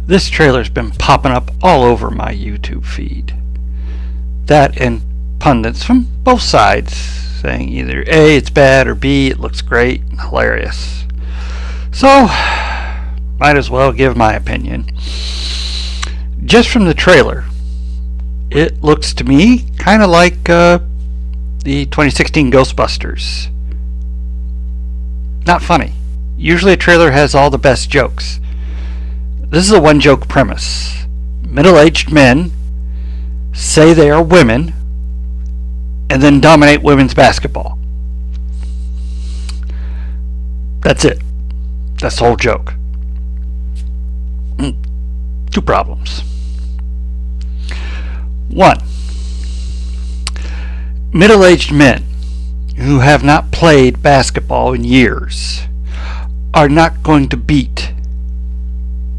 This trailer's been popping up all over my YouTube feed. That and pundits from both sides saying either A, it's bad, or B, it looks great and hilarious. So, might as well give my opinion. Just from the trailer, it looks to me kind of like the 2016 Ghostbusters. Not funny. Usually a trailer has all the best jokes. This is a one-joke premise. Middle-aged men say they are women and then dominate women's basketball. That's it. That's the whole joke. Two problems. One, middle-aged men who have not played basketball in years are not going to beat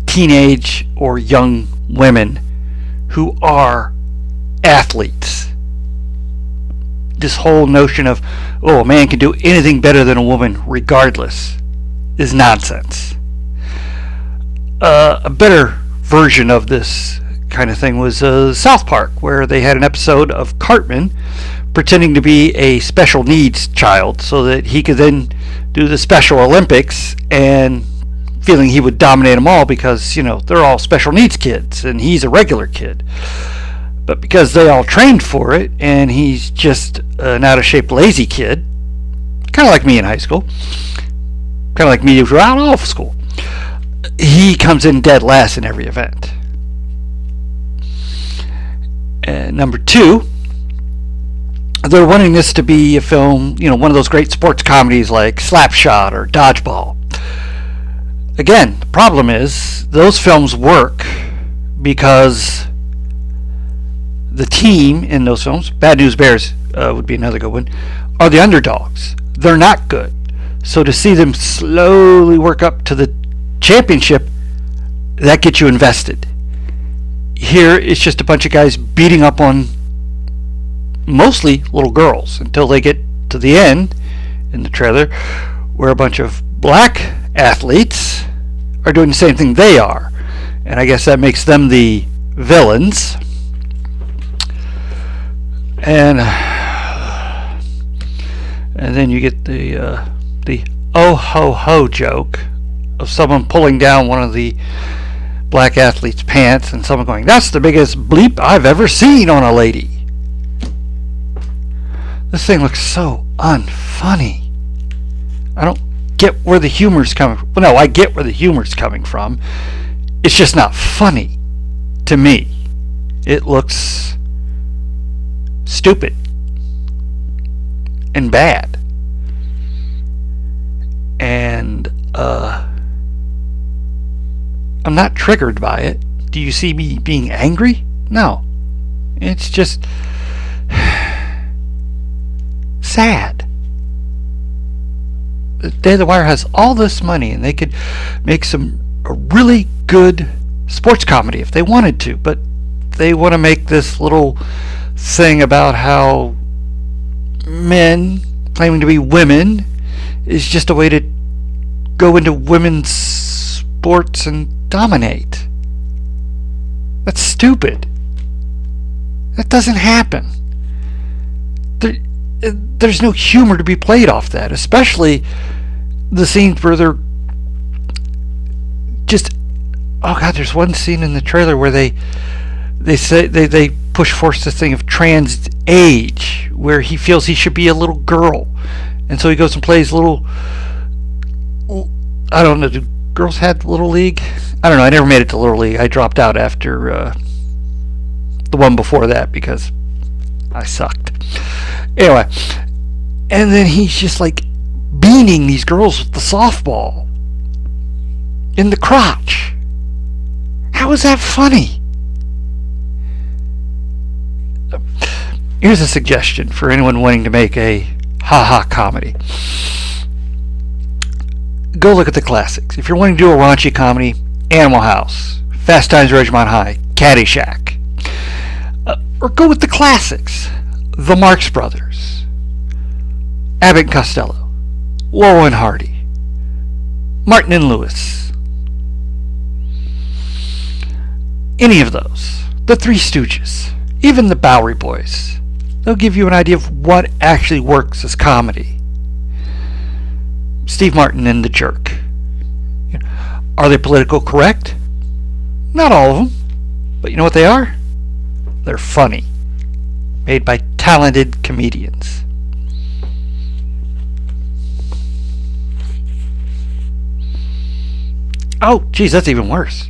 teenage or young women who are athletes. This whole notion of, a man can do anything better than a woman regardless is nonsense. A better version of this kind of thing was South Park, where they had an episode of Cartman pretending to be a special needs child so that he could then do the Special Olympics, and feeling he would dominate them all because, they're all special needs kids and he's a regular kid. But because they all trained for it and he's just an out-of-shape lazy kid, kind of like me in high school, kind of like me throughout all of school, he comes in dead last in every event. And number two, they're wanting this to be a film, one of those great sports comedies like Slapshot or Dodgeball. Again, the problem is those films work because the team in those films, Bad News Bears would be another good one, are the underdogs. They're not good. So to see them slowly work up to the championship, that gets you invested. Here, it's just a bunch of guys beating up on mostly little girls until they get to the end in the trailer where a bunch of black athletes are doing the same thing they are. And I guess that makes them the villains. And then you get the oh ho ho joke of someone pulling down one of the black athlete's pants and someone going, "That's the biggest bleep I've ever seen on a lady." This thing looks so unfunny. I don't get where the humor's coming from. Well, no, I get where the humor's coming from. It's just not funny to me. It looks stupid and bad. And I'm not triggered by it. Do you see me being angry? No. It's just sad. Day of the Wire has all this money and they could make a really good sports comedy if they wanted to, but they want to make this little thing about how men claiming to be women is just a way to go into women's sports and dominate. That's stupid. That doesn't happen. There's no humor to be played off that, especially the scenes where they're just, oh god, there's one scene in the trailer where they say they push forth this thing of trans age, where he feels he should be a little girl, and so he goes and plays little, I don't know, do girls had Little League? I don't know, I never made it to Little League. I dropped out after the one before that because I sucked. Anyway, and then he's just like beating these girls with the softball in the crotch. How is that funny? Here's a suggestion for anyone wanting to make a ha-ha comedy. Go look at the classics. If you're wanting to do a raunchy comedy, Animal House, Fast Times at Ridgemont High, Caddyshack. Or go with the classics. The Marx Brothers, Abbott and Costello, Laurel and Hardy, Martin and Lewis. Any of those. The Three Stooges. Even the Bowery Boys. They'll give you an idea of what actually works as comedy. Steve Martin and The Jerk. Are they political correct? Not all of them. But you know what they are? They're funny. Made by talented comedians. Oh, geez, that's even worse.